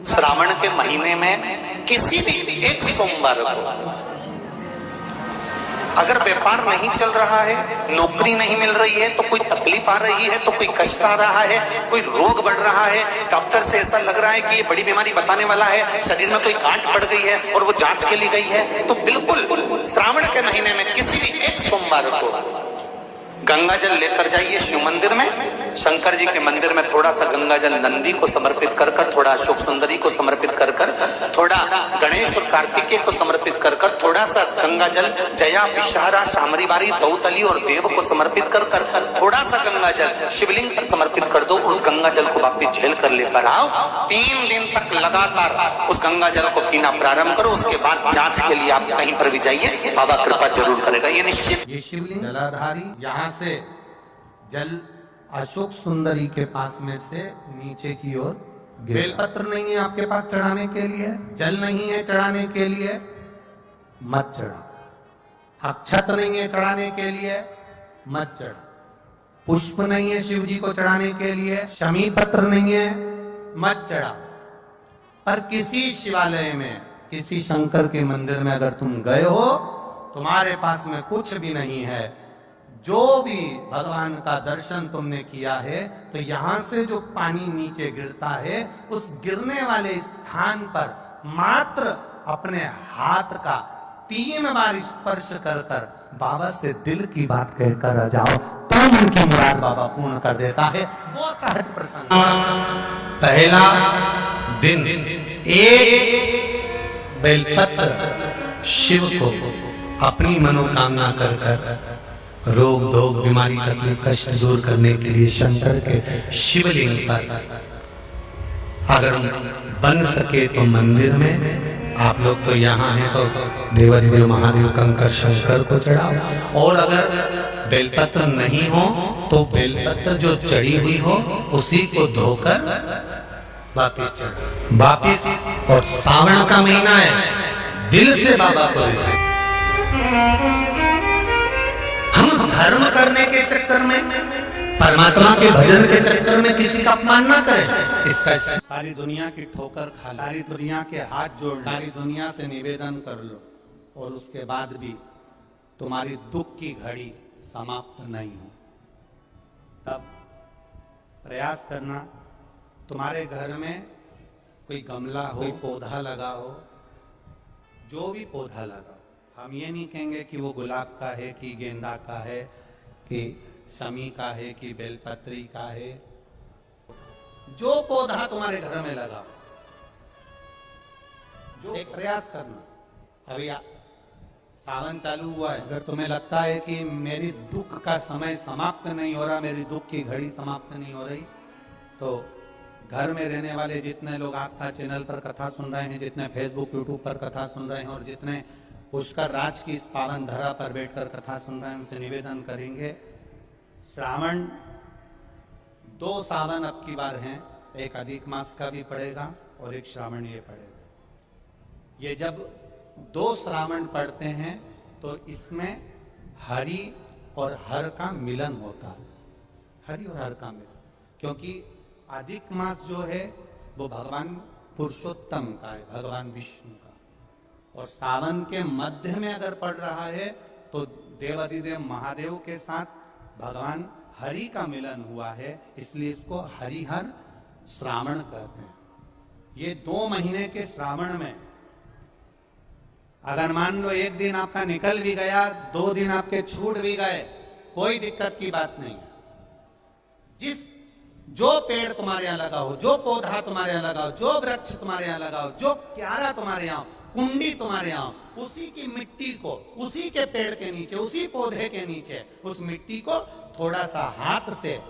श्रावण के महीने में किसी भी एक सोमवार को अगर व्यापार नहीं चल रहा है, नौकरी नहीं मिल रही है, तो कोई तकलीफ आ रही है, तो कोई कष्ट आ रहा है, कोई रोग बढ़ रहा है, डॉक्टर से ऐसा लग रहा है कि ये बड़ी बीमारी बताने वाला है, शरीर में कोई गांठ पड़ गई है और वो जांच के लिए गई है, तो बिल्कुल श्रावण के महीने में किसी भी एक सोमवार को गंगा जल लेकर जाइए शिव मंदिर में, शंकर जी के मंदिर में थोड़ा सा गंगा जल नंदी को समर्पित कर कर, थोड़ा अशोक सुंदरी को समर्पित कर कर, थोड़ा गणेश और कार्तिकेय को समर्पित कर कर, थोड़ा सा गंगा जल जया विषहारा शामरीबारी दौतली और देव को समर्पित कर कर, थोड़ा सा गंगा जल शिवलिंग पर समर्पित कर दो। उस गंगा जल को वापिस झेल कर लेकर आओ। 3 दिन तक लगातार उस गंगा जल को पीना प्रारंभ करो। उसके बाद जांच के लिए आप कहीं पर भी जाइए, बाबा कृपा जरूर करेगा, ये निश्चित। ये शिवलिंग जलाधारी, यहाँ से जल अशोक सुंदरी के पास में से नीचे की ओर, बेलपत्र नहीं है आपके पास चढ़ाने के लिए, जल नहीं है चढ़ाने के लिए, मत चढ़ा। अक्षत नहीं है चढ़ाने के लिए, मत चढ़ा। पुष्प नहीं है शिव जी को चढ़ाने के लिए, शमी पत्र नहीं है, मत चढ़ा। पर किसी शिवालय में, किसी शंकर के मंदिर में अगर तुम गए हो, तुम्हारे पास में कुछ भी नहीं है, जो भी भगवान का दर्शन तुमने किया है, तो यहां से जो पानी नीचे गिरता है, उस गिरने वाले स्थान पर मात्र अपने हाथ का 3 बार स्पर्श कर कर बाबा से दिल की बात कहकर आ जाओ, तो उनकी मुराद बाबा पूर्ण कर देता है। वो सहज प्रसंग। पहला दिन एक बेलपत्र शिव को अपनी मनोकामना कर कर, रोग धोग बीमारी तकलीफ कष्ट दूर करने के लिए शंकर के शिवलिंग पर, अगर बन सके तो मंदिर में, आप लोग तो यहाँ हैं तो देवाधिदेव महादेव कंकर शंकर को चढ़ाओ। और अगर बेलपत्र नहीं हो तो बेलपत्र जो चढ़ी हुई हो उसी को धोकर वापिस चढ़ाओ, वापिस। और सावन का महीना है, दिल से बाबा को हम धर्म करने के चक्कर में, परमात्मा के भजन के चक्कर में किसी का अपमान ना करें। इसका सारी दुनिया की ठोकर खा, सारी दुनिया के हाथ जोड़, सारी दुनिया से निवेदन कर लो, और उसके बाद भी तुम्हारी दुख की घड़ी समाप्त नहीं हो, तब प्रयास करना। तुम्हारे घर में कोई गमला हो, कोई पौधा लगा हो, जो भी पौधा लगा, हम ये नहीं कहेंगे कि वो गुलाब का है, कि गेंदा का है, कि शमी का है, कि बेलपत्री का है। जो पौधा तुम्हारे घर में लगा, जो एक प्रयास करना। अभी सावन चालू हुआ है, अगर तुम्हें लगता है कि मेरी दुख का समय समाप्त नहीं हो रहा, मेरी दुख की घड़ी समाप्त नहीं हो रही, तो घर में रहने वाले जितने लोग आस्था चैनल पर कथा सुन रहे हैं, जितने फेसबुक यूट्यूब पर कथा सुन रहे हैं, और जितने पुष्कर राज की इस पावन धरा पर बैठकर कथा सुन रहे हैं, उनसे निवेदन करेंगे, श्रावण 2 सावन अब की बार हैं, एक अधिक मास का भी पड़ेगा और एक श्रावण ये पड़ेगा। ये जब 2 श्रावण पड़ते हैं तो इसमें हरि और हर का मिलन होता है, हरि और हर का मिलन। क्योंकि अधिक मास जो है वो भगवान पुरुषोत्तम का है, भगवान विष्णु का, और सावन के मध्य में अगर पड़ रहा है तो देवाधिदेव महादेव के साथ भगवान हरि का मिलन हुआ है, इसलिए इसको हरिहर श्रावण कहते हैं। ये 2 महीने के श्रावण में अगर मान लो एक दिन आपका निकल भी गया, 2 दिन आपके छूट भी गए, कोई दिक्कत की बात नहीं है। जो पेड़ तुम्हारे यहाँ लगा हो, जो पौधा तुम्हारे यहाँ लगा हो, जो वृक्ष तुम्हारे यहाँ लगा हो, जो क्यारा तुम्हारे यहाँ, कुंडी तुम्हारे यहाँ, उसी की मिट्टी को, उसी के पेड़ के नीचे, उसी पौधे के नीचे, उस मिट्टी को थोड़ा सा हाथ से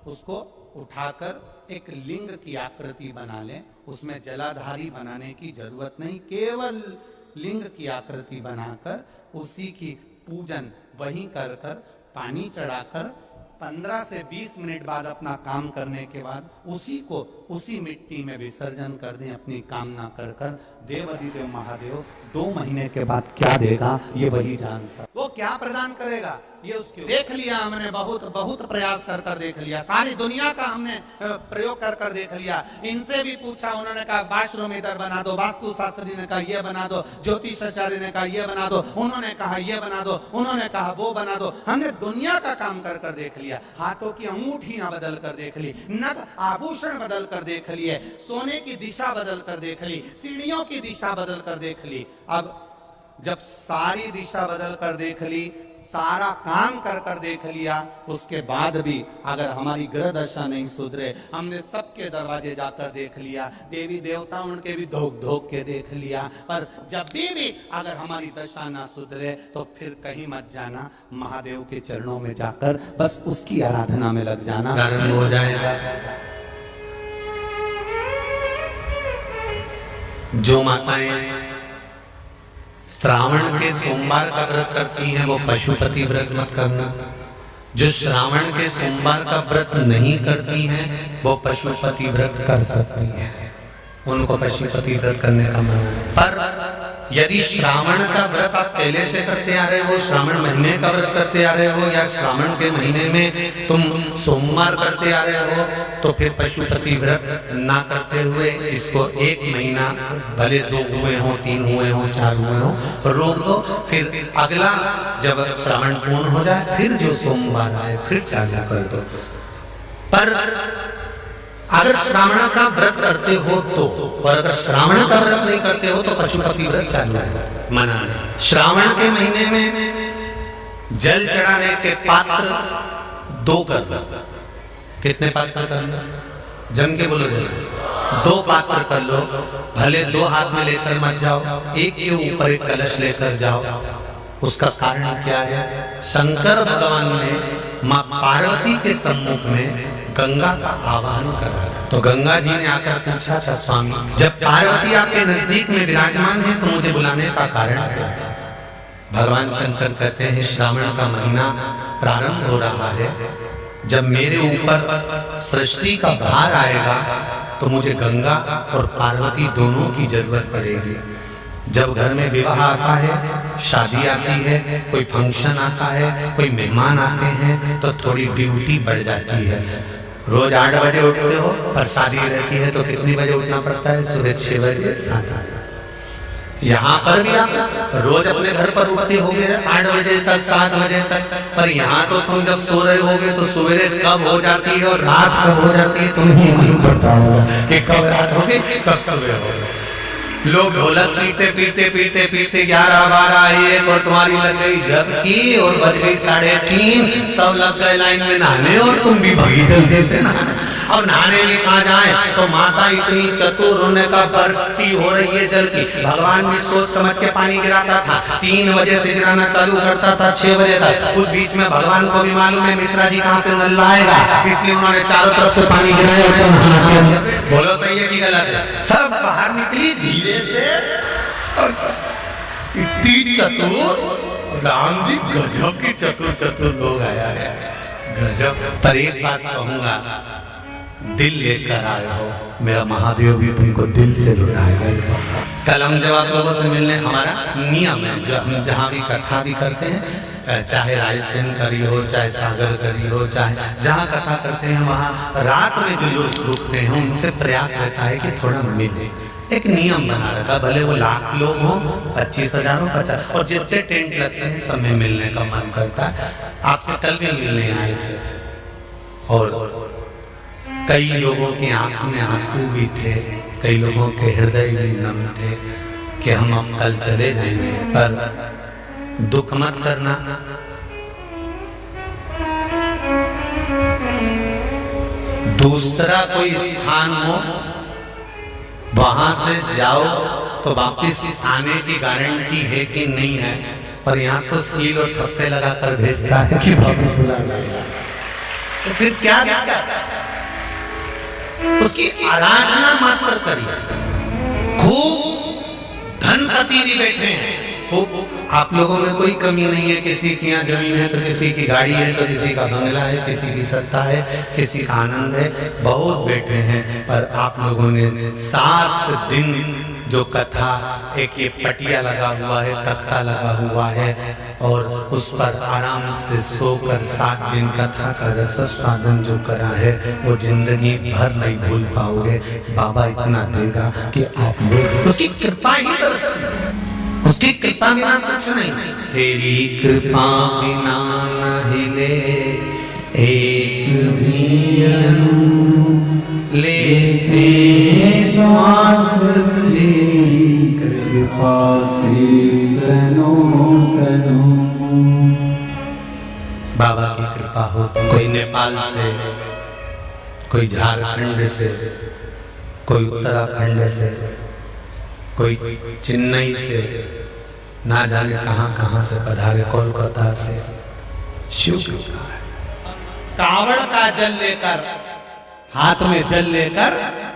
उसको उठाकर एक लिंग की आकृति बना ले। उसमें जलाधारी बनाने की जरूरत नहीं, केवल लिंग की आकृति बनाकर उसी की पूजन वहीं कर कर, पानी चढ़ाकर 15 से 20 मिनट बाद अपना काम करने के बाद उसी को उसी मिट्टी में विसर्जन कर दें, अपनी कामना कर कर। देवाधिदेव महादेव 2 महीने के बाद क्या देगा ये वही जान सकता। वो क्या प्रदान करेगा ये उसके देख लिया हमने, बहुत बहुत प्रयास कर कर देख लिया, सारी दुनिया का हमने प्रयोग कर कर देख लिया। इनसे भी पूछा, उन्होंने कहा वाशरूम इधर बना दो, वास्तु शास्त्री ने कहा ये बना दो, ज्योतिषाचार्य ने कहा ये बना दो, उन्होंने कहा ये बना दो, उन्होंने कहा वो बना दो। हमने दुनिया का काम कर कर देख लिया, हाथों की अंगूठियां बदल कर देख ली, नग आभूषण बदल कर देख लिए, सोने की दिशा बदल कर देख ली, सीढ़ियों की दिशा बदल कर देख ली। अब जब सारी दिशा बदल कर देख ली, सारा काम कर कर देख लिया, उसके बाद भी अगर हमारी ग्रह दशा नहीं सुधरे, हमने सबके दरवाजे जाकर देख लिया, देवी देवता उनके भी धोख धोख के देख लिया, पर जब भी अगर हमारी दशा ना सुधरे तो फिर कहीं मत जाना, महादेव के चरणों में जाकर बस उसकी आराधना में लग जाना, कारण हो जाएगा। जो माताएं श्रावण के सोमवार का व्रत करती हैं वो पशुपति व्रत मत करना। जो श्रावण के सोमवार का व्रत नहीं करती हैं वो पशुपति व्रत कर सकती हैं, उनको पशुपति व्रत करने का मन है। पर यदि श्रावण का व्रत आप पहले से करते आ रहे हो, श्रावण महीने का व्रत करते आ रहे हो, या श्रावण के महीने में तुम सोमवार करते आ रहे हो, तो फिर पशुपति व्रत ना करते हुए इसको 1 महीना, भले 2 हुए हो, 3 हुए हो, 4 हुए हो, रोक दो। फिर अगला जब श्रावण पूर्ण हो जाए फिर जो सोमवार आए फिर चाचा कर दो। पर अगर श्रावण का व्रत करते हो तो, और अगर श्रावण का व्रत नहीं करते हो तो पशुपति व्रत चालू है, मना नहीं। श्रावण के महीने में जल चढ़ाने के पात्र 2 कर दो। कितने पात्र कर लो? जम के बोलो, 2 पात्र कर लो, भले 2 हाथ में लेकर मत जाओ, एक के ऊपर एक कलश लेकर जाओ। उसका कारण क्या है? शंकर भगवान ने मां पार्वती के सम्मुख में गंगा का आवाहन करा था, तो गंगा जी ने आकर पूछा था, स्वामी जब पार्वती आपके नजदीक में विराजमान है तो मुझे बुलाने का कारण क्या है? भगवान शंकर कहते हैं श्रावण का महीना प्रारंभ हो रहा है, जब मेरे ऊपर सृष्टि का भार आएगा तो मुझे गंगा और पार्वती दोनों की जरूरत पड़ेगी। जब घर में विवाह आता है, शादी आती है, कोई फंक्शन आता है, कोई मेहमान आते हैं, तो थोड़ी ड्यूटी बढ़ जाती है। रोज 8 बजे उठते हो, पर शादी रहती है तो कितनी बजे उठना पड़ता है? सुबह 6 बजे 7 बजे। यहाँ पर भी आप रोज अपने घर पर उठते होगे 8 बजे तक, 7 बजे तक, पर यहाँ तो तुम जब सो रहे होगे तो सवेरे कब हो जाती है और रात कब हो जाती है तुम्हें मालूम पड़ता होगा कि कब रात होगी कब सुबह होगी। लोग ढोलक पीते पीते पीते पीते 11, 12, 1 और तुम्हारी लग गई झपकी और बज गई 3:30, सब लग गए लाइन में नहाने और तुम भी भगी जल्दी से नहाने। और नहाने भी कहा जाए तो माता इतनी चतुर, उन्हें का बरसती हो रही है जल की। भगवान भी सोच समझ के पानी गिराता था, 3 बजे से गिराना चालू करता था 6 बजे तक। उस बीच में भगवान को भी मालूम है मिश्रा जी कहाँ से नल लाएगा, इसलिए उन्होंने चारों तरफ से पानी गिराया। बोलो सही है कि गलत है? सब बाहर निकली धीरे से, इतनी चतुर राम जी, गजब की चतुर लोग आया है, गजब। पर एक बात कहूंगा, दिल लेकर आए हो, मेरा महादेव भी तुमको दिल से लुटाएगा। कल हम जब आप लोगों से मिलने, हमारा नियम है जो हम जहाँ भी कथा भी करते हैं, चाहे रायसेन करी हो, चाहे सागर करी हो, चाहे जहाँ कथा करते हैं वहाँ रात में जो लोग रुकते हैं उनसे प्रयास रहता है कि थोड़ा मिले। एक नियम बना रखा, भले वो 1,00,000 लोग हो, 25,000 हो, 50, और जितने टेंट लगते हैं सब में मिलने का मन करता है। आपसे कल भी मिलने आए थे और कई लोगों की आंख में आंसू भी थे, कई लोगों के हृदय भी नम थे कि हम अब कल चले जाएंगे, पर दुख मत करना। दूसरा कोई स्थान हो वहां से जाओ तो वापिस आने की गारंटी है कि नहीं है, पर यहाँ तो सील और थप्पे लगाकर भेजता है कि वापिस बुला लाएगा। तो फिर क्या उसकी आराधना मात्र करिए। खूब धनपति भी बैठे हैं, खूब, आप लोगों में कोई कमी नहीं है। किसी की यहाँ जमीन है तो किसी की गाड़ी है, तो किसी का बंगला है, किसी की सत्ता है, किसी का आनंद है, बहुत बैठे हैं। पर आप लोगों ने 7 दिन जो कथा, एक ये पटिया लगा हुआ है, तख्ता लगा हुआ है और उस पर आराम से सोकर 7 दिन कथा का रस स्वादन जो करा है वो जिंदगी भर नहीं भूल पाओगे। बाबा इतना देगा कि आप लोग उसकी कृपा ही दर्शन, उसकी कृपा बिना कुछ नहीं। तेरी कृपा बिना नहीं ले एक भी लेते श्वास, तेरी कृपा से तनो तनो। बाबा की कृपा हो, कोई नेपाल से, कोई झारखंड से, कोई उत्तराखंड से, कोई चेन्नई से, ना जाने कहां कहां से पधारे, कोलकाता से। शिव कृपा है। कावड़ का जल लेकर, हाथ में जल लेकर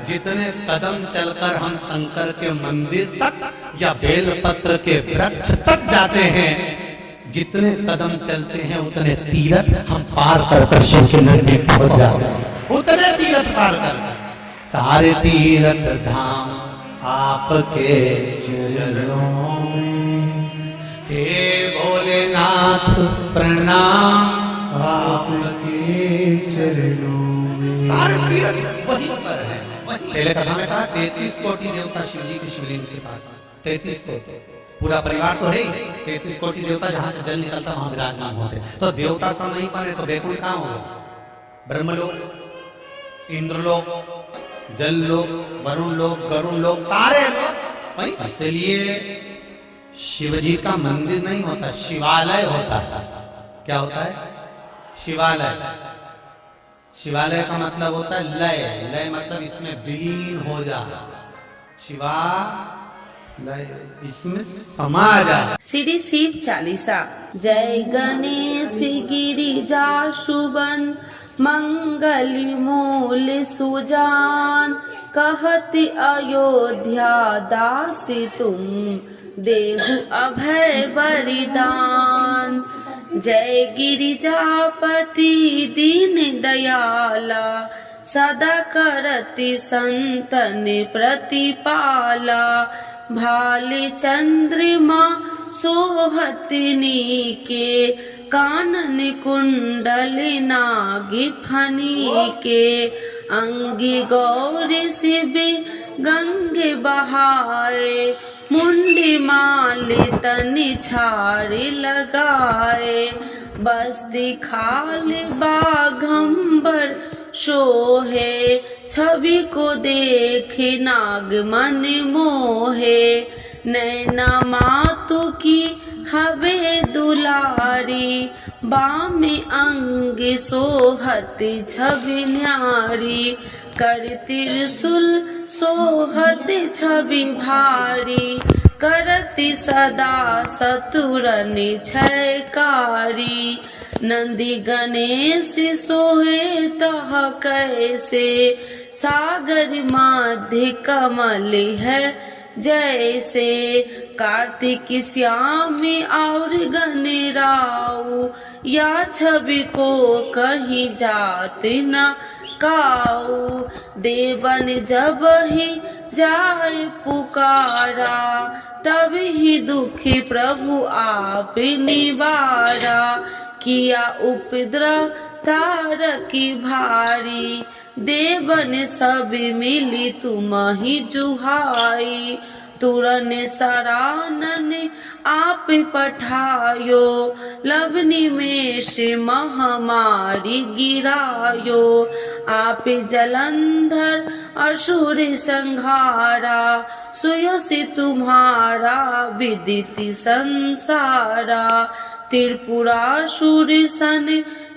जितने कदम चलकर हम शंकर के मंदिर तक या बेलपत्र के वृक्ष तक जाते हैं, जितने कदम चलते हैं उतने तीर्थ हम पार कर शिव के नजदीक पहुंच जाते हैं। उतने तीर्थ पार कर, सारे तीर्थ धाम आपके चरणों में, हे भोलेनाथ प्रणाम आपके चरणों में। सारे तीर्थ वहीं पर है। पहले कथा में कहा 33 कोटि देवता शिव जी के शिवलिंग के पास, 33 कोटि, पूरा परिवार तो है ही, 33 कोटि देवता जहां से जल निकलता वहां विराजमान होते। तो देवता सब नहीं पर है तो वैकुंठ कहां होगा? ब्रह्मलोक, इंद्रलोक, जल लोक, वरुण लोक, गरुण लोक, सारे लोग। इसलिए शिव जी का मंदिर नहीं होता, शिवालय होता है। क्या होता है? शिवालय। शिवालय का मतलब होता है लय, लय मतलब इसमें विलीन हो जा, शिवालय इसमें समा जा। श्री शिव चालीसा। जय गणेश गिरिजा शुभन मंगल मूल सुजान, कहति अयोध्या दासी तुम देहु अभय वरदान। जय गिरिजापति दीन दयाला, सदा करति संतन प्रतिपाला। भाले चंद्रमा सोहतनी के, कानन कुंडल नागी फनी के। अंगी गौरी शिव गंगे बहाए, मुंडी माले तनि छाड़ी लगाए। बस्ती खाल बाघंबर शोहे, छवि को देखे नाग मन मोहे। नैना मातु की हवे दुलारी, बामे अंग सोहत छवि न्यारी। कर त्रिशूल सोहत छवि भारी, करति सदा सतुरन छयकारी। नंदी गणेश सोहे तह कैसे, सागर मध्य कमल है जैसे। कार्तिक श्याम और गणराऊ, या छवि को कहीं जात न काऊ। देवन जब ही जाए पुकारा, तब ही दुखी प्रभु आप निवारा। किया उपद्रव तारकी भारी, देवन सब मिली तुम ही जुहाई। तुरन सरानन आप पठायो, लवनी में से महामारी गिरायो। आप जलंधर असुर संहारा, सुयसि तुम्हारा विदित संसारा। त्रिपुरासुर सन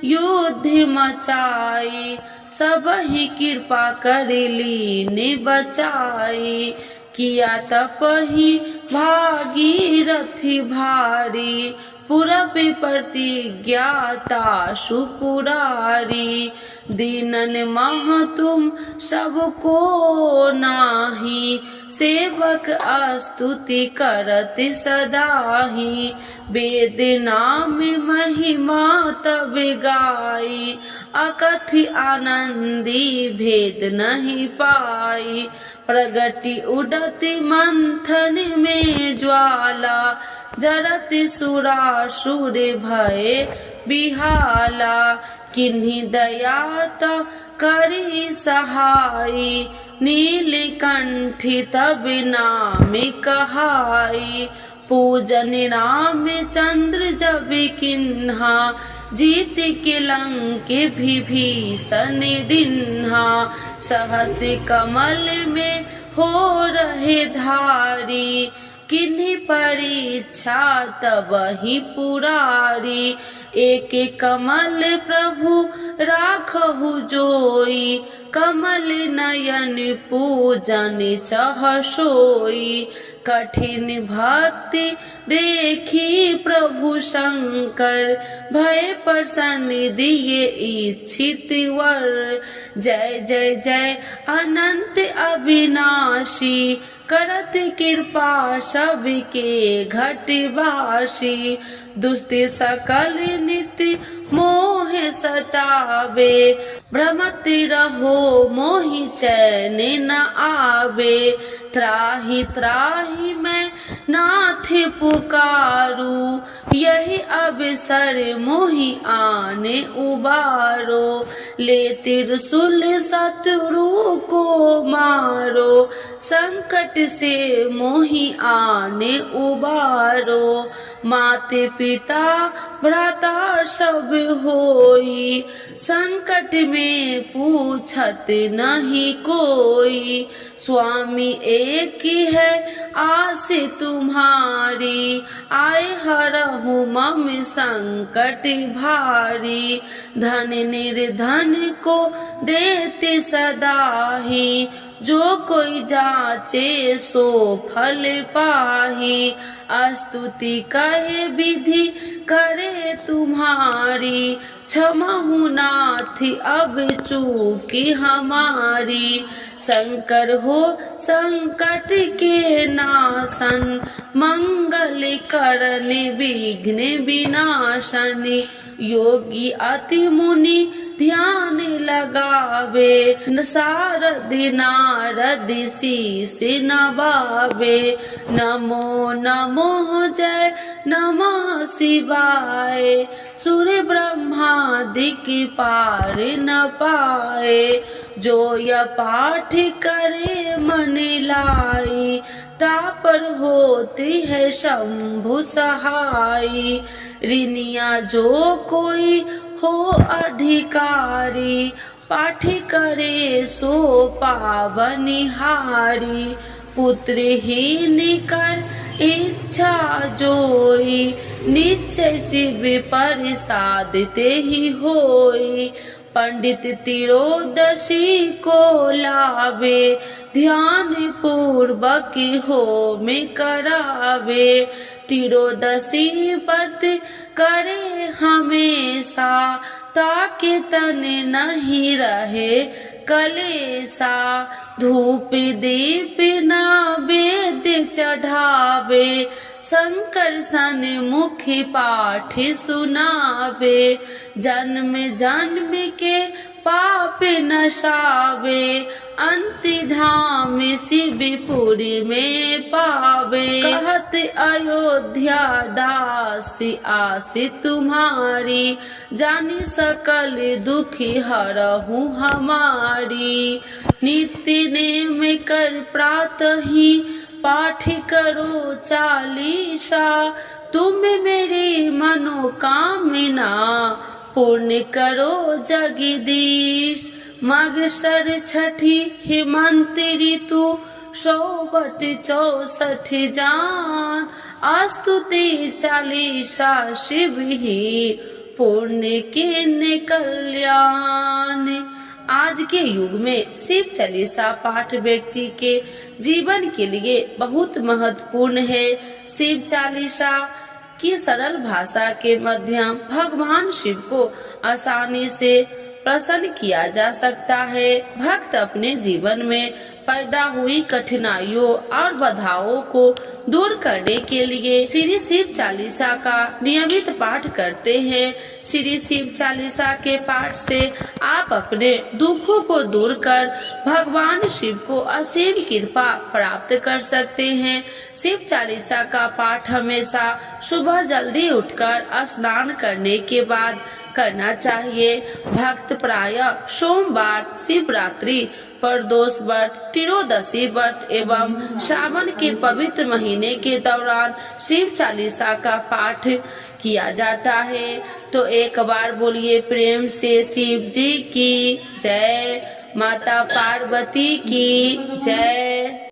युद्ध मचाई, सब ही कृपा कर लीन बचाई। किया तपहि भागीरथी भारी, पूरब प्रतिज्ञाता सुपुरारी। दीनन मह तुम सबको नाही, सेवक स्तुति करत सदाही। वेद नाम महिमा तब गाई, अकथि आनंदी भेद नहीं पाई। प्रगति उड़ती मंथन में ज्वाला, जरति सुरासुर भय बिहाला, किन्हीं दया त करी सहाई, नीलकंठी तब नाम कहाई, पूजन राम चंद्र जब किन्हा, जीत के लंक विभीषण दिन्हा, सहस कमल में हो रहे धारी, किन्हीं परीक्षा तब ही पुरारी, एक कमल प्रभु राखहु जोई, कमल नयन पूजन चह सोई, कठिन भक्ति देखी प्रभु शंकर, भय प्रसन्न दिए इच्छित वर, जय जय जय अनंत अविनाशी, करत कृपा सबके घटवासी, दुष्ट सकल नित्य मोह सतावे, भ्रमत रहो मोहि चैन न आवे, त्राहि त्राहि मैं नाथ पुकारू, यही अवसर मोहि आने उबारो, ले त्रिशूल शत्रु को मारो, संकट से मोहि आने उबारो, माते पिता भ्राता सब होई, संकट में पूछत नहीं कोई, स्वामी एक है आस तुम्हारी, आए हरहु मम संकट भारी, धन निर्धन को देते सदाही, जो कोई जाचे सो फल पाही, स्तुति कहे विधि करे तुम्हारी, क्षमहु नाथ अब चूकी हमारी, शंकर हो संकट के नाशन, मंगल करन विघ्न विनाशन, योगी अति मुनि ध्यान लगावे, सारद नारद शीस नवावे, नमो नमो जय नमः शिवाय, सुर ब्रह्मादिक पार न पाए, जो यह पाठ करे मन लाई, तापर होती है शंभु सहाई, ऋनिया जो कोई हो अधिकारी, पाठ करे सो पावनिहारी, पुत्रहीन कर इच्छा जोई, निश्चय शिव प्रसाद ते ही होई, पंडित तिरोदशी को लावे, ध्यान पूर्वक होम करावे, तिरोदशी व्रत करे हमेशा, ताकि तन नहीं रहे कलेसा, धूप दीप नैवेद्य चढ़ावे, शंकर सन मुखी पाठ सुनावे, जन्म जन्म के पाप नशावे, अंति धाम शिवपुरी में पावे, कहत अयोध्या दासी आसी तुम्हारी, जानी सकल दुखी हरहु हमारी, नित्य नेम कर प्रातः ही पाठ करो चालीसा, तुम मेरी मनोकामना पूर्ण करो जगदीश, मगसर छठी हेमंत ऋतु 164 जान, स्तुति चालीसा शिव ही पुण्य के कल्याण। आज के युग में शिव चालीसा पाठ व्यक्ति के जीवन के लिए बहुत महत्वपूर्ण है। शिव चालीसा की सरल भाषा के माध्यम भगवान शिव को आसानी से प्रसन्न किया जा सकता है। भक्त अपने जीवन में पैदा हुई कठिनाइयों और बाधाओं को दूर करने के लिए श्री शिव चालीसा का नियमित पाठ करते हैं। श्री शिव चालीसा के पाठ से आप अपने दुखों को दूर कर भगवान शिव को असीम कृपा प्राप्त कर सकते हैं। शिव चालीसा का पाठ हमेशा सुबह जल्दी उठकर स्नान करने के बाद करना चाहिए। भक्त प्रायः सोमवार, शिवरात्रि, प्रदोष व्रत, त्रियोदशी व्रत एवं श्रावण के पवित्र महीने के दौरान शिव चालीसा का पाठ किया जाता है। तो एक बार बोलिए प्रेम से शिव जी की जय, माता पार्वती की जय।